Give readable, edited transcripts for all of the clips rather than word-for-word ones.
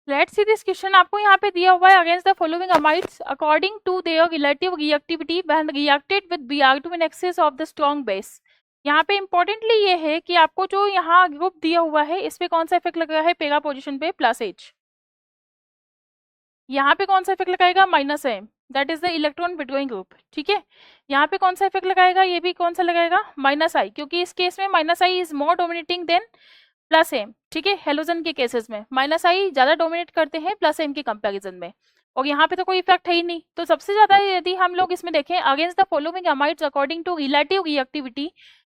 Let's see this question. आपको यहाँ पे दिया हुआ है against the following amides according to their relative reactivity when reacted with Br2 in excess of the strong base. यहाँ पे इंपॉर्टेंटली ये है कि आपको जो यहाँ ग्रुप दिया हुआ है इस पे कौन सा इफेक्ट लग रहा है, पेगा पोजिशन पे +H। यहाँ पे कौन सा इफेक्ट लगाएगा, -M, that is the electron withdrawing group. ठीक है, यहाँ पे कौन सा इफेक्ट लगाएगा, ये भी कौन सा लगाएगा, -I, क्योंकि इस केस में -I is more dominating than +M। ठीक है, हेलोजन के केसेस में -I ज्यादा डोमिनेट करते हैं +M के कंपैरिजन में, और यहाँ पे तो कोई इफेक्ट है ही नहीं। तो सबसे ज्यादा यदि हम लोग इसमें देखें against the following amides according to relative reactivity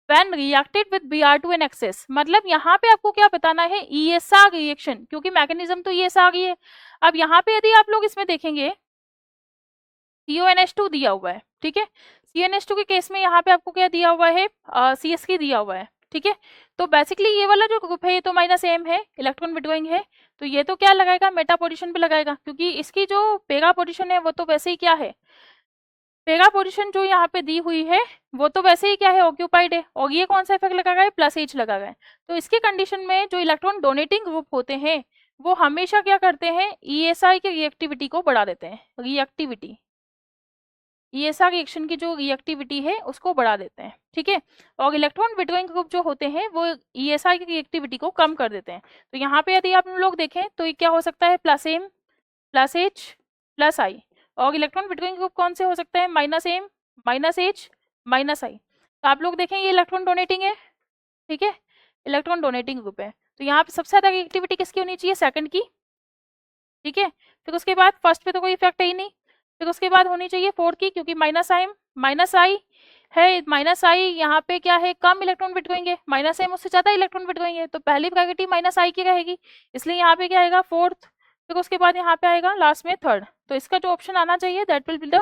when reacted with Br2 in excess, मतलब यहाँ पे आपको क्या बताना है, ESR रिएक्शन, क्योंकि मैकेनिज्म तो ESR ही है। अब यहाँ पे यदि आप लोग इसमें देखेंगे CONH2 दिया हुआ है। ठीक है, CONH2 के केस में यहाँ पे आपको क्या दिया हुआ है, CH3 दिया हुआ है। ठीक है, तो बेसिकली ये वाला जो ग्रुप है ये तो -M है, इलेक्ट्रॉन विड्रॉइंग है, तो ये तो क्या लगाएगा, मेटा पोजिशन पे लगाएगा, क्योंकि इसकी जो पेगा पोजिशन है वो तो वैसे ही क्या है, पेगा पोजिशन जो यहाँ पे दी हुई है वो तो वैसे ही क्या है, ऑक्यूपाइड है, और ये कौन सा इफेक्ट लगा है, +H लगा है। तो इसके कंडीशन में जो इलेक्ट्रॉन डोनेटिंग ग्रुप होते हैं वो हमेशा क्या करते हैं, ESI की रिएक्टिविटी को बढ़ा देते हैं, रिएक्टिविटी, ESR रिएक्शन की जो रिएक्टिविटी है उसको बढ़ा देते हैं। ठीक है, और इलेक्ट्रॉन विड्रॉइंग ग्रुप जो होते हैं वो ESR की रिएक्टिविटी को कम कर देते हैं। तो यहाँ पे यदि आप लोग देखें तो ये क्या हो सकता है, +M, +H, +I, और इलेक्ट्रॉन विड्रॉइंग ग्रुप कौन से हो सकते हैं, -M, -H, -I। तो आप लोग देखें ये इलेक्ट्रॉन डोनेटिंग है। ठीक है, इलेक्ट्रॉन डोनेटिंग ग्रुप है, तो यहाँ पे सबसे ज्यादा रिएक्टिविटी किसकी होनी चाहिए, सेकंड की। ठीक है, फिर उसके बाद फर्स्ट पे तो कोई इफेक्ट है ही नहीं, फिर उसके बाद होनी चाहिए फोर्थ की, क्योंकि -I है, -I यहाँ पे क्या है, कम इलेक्ट्रॉन विड्रॉइंग है, -M उससे ज्यादा इलेक्ट्रॉन विड्रॉइंग है, तो पहली प्रायोरिटी -I की रहेगी, इसलिए यहाँ पे क्या आएगा, फोर्थ, फिर उसके बाद यहाँ पे आएगा लास्ट में थर्ड। तो इसका जो ऑप्शन आना चाहिए that will be the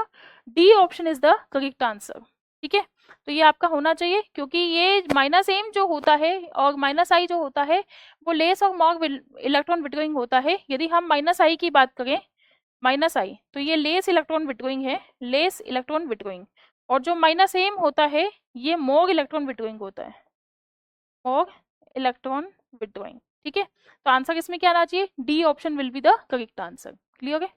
D option is the correct answer. ठीक है, तो ये आपका होना चाहिए, क्योंकि ये -M जो होता है और -I जो होता है वो लेस और मोर इलेक्ट्रॉन विड्रॉइंग होता है। यदि हम -I की बात करें, -I, तो ये लेस इलेक्ट्रॉन विड्रॉइंग है, लेस इलेक्ट्रॉन विड्रॉइंग, और जो -M होता है ये मोर इलेक्ट्रॉन विड्रॉइंग होता है, मोर इलेक्ट्रॉन विड्रॉइंग। ठीक है, तो आंसर इसमें क्या आना चाहिए, D option will be the correct answer. Clear है।